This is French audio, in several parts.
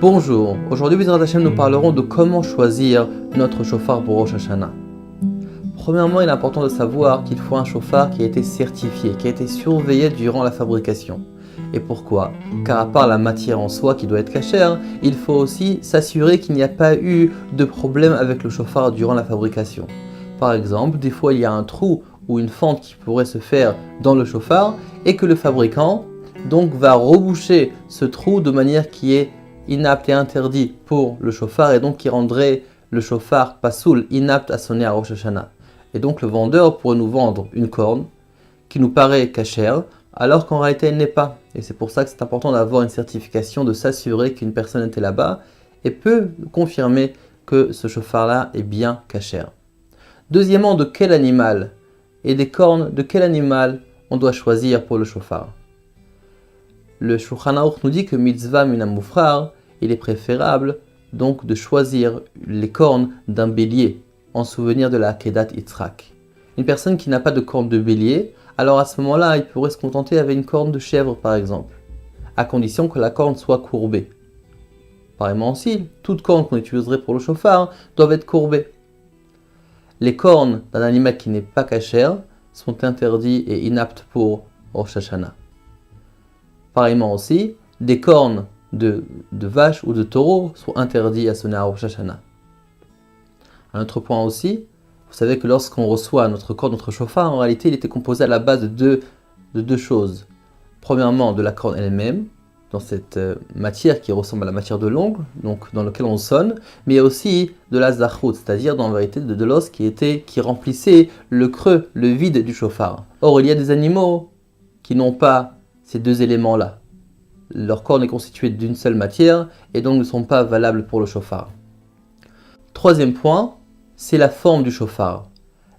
Bonjour, aujourd'hui Bezrat Hashem nous parlerons de comment choisir notre chauffard pour Rosh Hashanah. Premièrement, il est important de savoir qu'il faut un chauffard qui a été certifié, qui a été surveillé durant la fabrication. Et pourquoi? Car à part la matière en soi qui doit être cachère, il faut aussi s'assurer qu'il n'y a pas eu de problème avec le chauffard durant la fabrication. Par exemple, des fois il y a un trou ou une fente qui pourrait se faire dans le chauffard et que le fabricant donc va reboucher ce trou de manière qui est inapte et interdit pour le chauffard et donc qui rendrait le chauffard pasoul, inapte à sonner à Rosh Hashanah. Et donc le vendeur pourrait nous vendre une corne qui nous paraît cachère alors qu'en réalité elle n'est pas. Et c'est pour ça que c'est important d'avoir une certification, de s'assurer qu'une personne était là-bas et peut confirmer que ce chauffard-là est bien cachère. Deuxièmement, de quel animal et des cornes de quel animal on doit choisir pour le chauffard? Le Shulchan Aruch nous dit que mitzvah min hamufrar, il est préférable donc de choisir les cornes d'un bélier en souvenir de la Akedat Yitzhak. Une personne qui n'a pas de corne de bélier, alors à ce moment-là, il pourrait se contenter avec une corne de chèvre par exemple, à condition que la corne soit courbée. Pareillement aussi, toute corne qu'on utiliserait pour le chauffard doivent être courbées. Les cornes d'un animal qui n'est pas cachère sont interdites et inaptes pour Rosh Hashanah. Pareillement aussi, des cornes de vache ou de taureau sont interdits à sonner à Rosh Hashanah. Un autre point aussi, vous savez que lorsqu'on reçoit notre corne, notre chauffard, en réalité il était composé à la base de deux choses. Premièrement, de la corne elle-même, dans cette matière qui ressemble à la matière de l'ongle, donc dans laquelle on sonne, mais aussi de la zachout, c'est-à-dire dans la vérité de l'os qui remplissait le creux, le vide du chauffard. Or, il y a des animaux qui n'ont pas ces deux éléments-là. Leur corne est constituée d'une seule matière et donc ne sont pas valables pour le chauffard. Troisième point, c'est la forme du chauffard.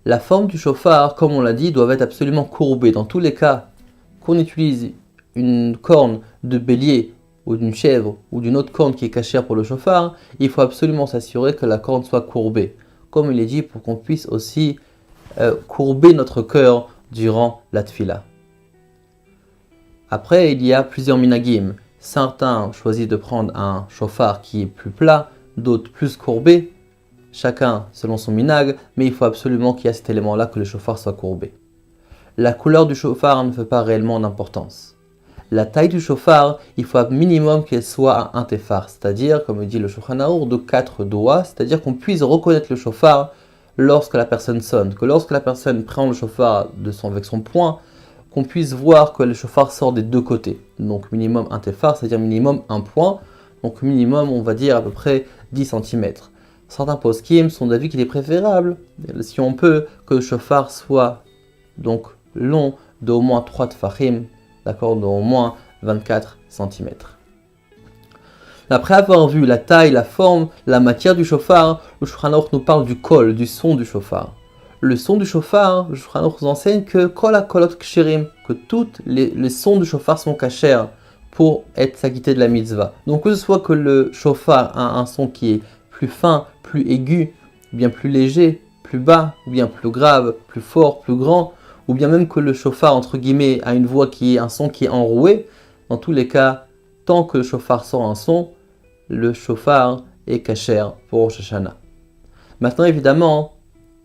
La forme du chauffard, comme on l'a dit, doit être absolument courbée. Dans tous les cas qu'on utilise une corne de bélier ou d'une chèvre ou d'une autre corne qui est cachère pour le chauffard, il faut absolument s'assurer que la corne soit courbée. Comme il est dit, pour qu'on puisse aussi courber notre cœur durant la tfila. Après, il y a plusieurs minagim. Certains choisissent de prendre un chauffard qui est plus plat, d'autres plus courbé. Chacun selon son minag, mais il faut absolument qu'il y ait cet élément-là que le chauffard soit courbé. La couleur du chauffard ne fait pas réellement d'importance. La taille du chauffard, il faut un minimum qu'elle soit un tefar, c'est-à-dire, comme dit le Shulchan Aruch, de 4 doigts, c'est-à-dire qu'on puisse reconnaître le chauffard lorsque la personne sonne, que lorsque la personne prend le chauffard avec son poing, qu'on puisse voir que le chauffard sort des deux côtés. Donc minimum un tefar, c'est-à-dire minimum un point. Donc minimum, on va dire à peu près 10 cm. Certains poskim sont d'avis qu'il est préférable, si on peut, que le chauffard soit donc long d'au moins 3 tfachim, d'accord, d'au moins 24 cm. Après avoir vu la taille, la forme, la matière du chauffard, le Shulchan Aruch nous parle du kol, du son du chauffard. Le son du chauffard, le Shulchan Aruch nous enseigne que kol hakolot ksherim, que tous les sons du chauffard sont cachers pour être s'acquitter de la mitzvah. Donc que ce soit que le chauffard a un son qui est plus fin, plus aigu, ou bien plus léger, plus bas, ou bien plus grave, plus fort, plus grand, ou bien même que le chauffard entre guillemets a une voix qui est un son qui est enroué, dans tous les cas, tant que le chauffard sort un son, le chauffard est cachère pour Rosh Hashanah. Maintenant évidemment,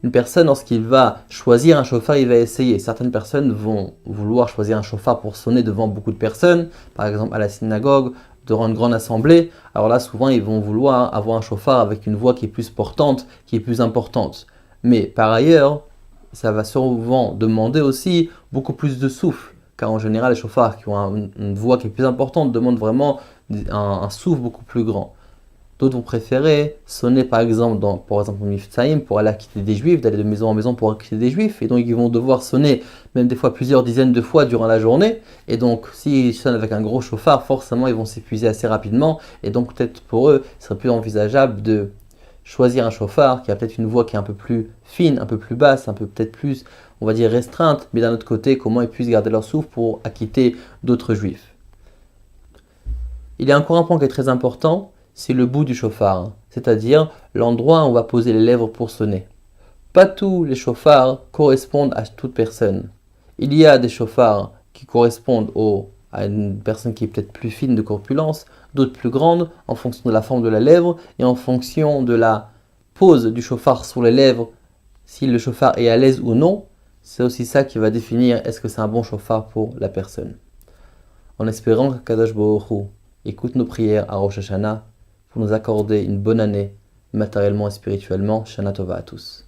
une personne, lorsqu'il va choisir un chauffard, il va essayer. Certaines personnes vont vouloir choisir un chauffard pour sonner devant beaucoup de personnes, par exemple à la synagogue, devant une grande assemblée. Alors là, souvent, ils vont vouloir avoir un chauffard avec une voix qui est plus portante, qui est plus importante. Mais par ailleurs, ça va souvent demander aussi beaucoup plus de souffle, car en général, les chauffards qui ont une voix qui est plus importante demandent vraiment un souffle beaucoup plus grand. D'autres vont préférer sonner par exemple pour Miftaïm, pour aller acquitter des juifs, d'aller de maison en maison pour acquitter des juifs, et donc ils vont devoir sonner même des fois plusieurs dizaines de fois durant la journée, et donc s'ils sonnent avec un gros chauffard, forcément ils vont s'épuiser assez rapidement, et donc peut-être pour eux, ce serait plus envisageable de choisir un chauffard qui a peut-être une voix qui est un peu plus fine, un peu plus basse, un peu peut-être plus, on va dire restreinte, mais d'un autre côté, comment ils puissent garder leur souffle pour acquitter d'autres juifs. Il y a encore un point qui est très important, c'est le bout du chauffard, c'est-à-dire l'endroit où on va poser les lèvres pour sonner. Pas tous les chauffards correspondent à toute personne. Il y a des chauffards qui correspondent à une personne qui est peut-être plus fine de corpulence, d'autres plus grandes, en fonction de la forme de la lèvre et en fonction de la pose du chauffard sur les lèvres, si le chauffard est à l'aise ou non. C'est aussi ça qui va définir est-ce que c'est un bon chauffard pour la personne. En espérant qu'Akadosh Baruch Hu écoute nos prières à Rosh Hashanah pour nous accorder une bonne année, matériellement et spirituellement. Shana Tova à tous.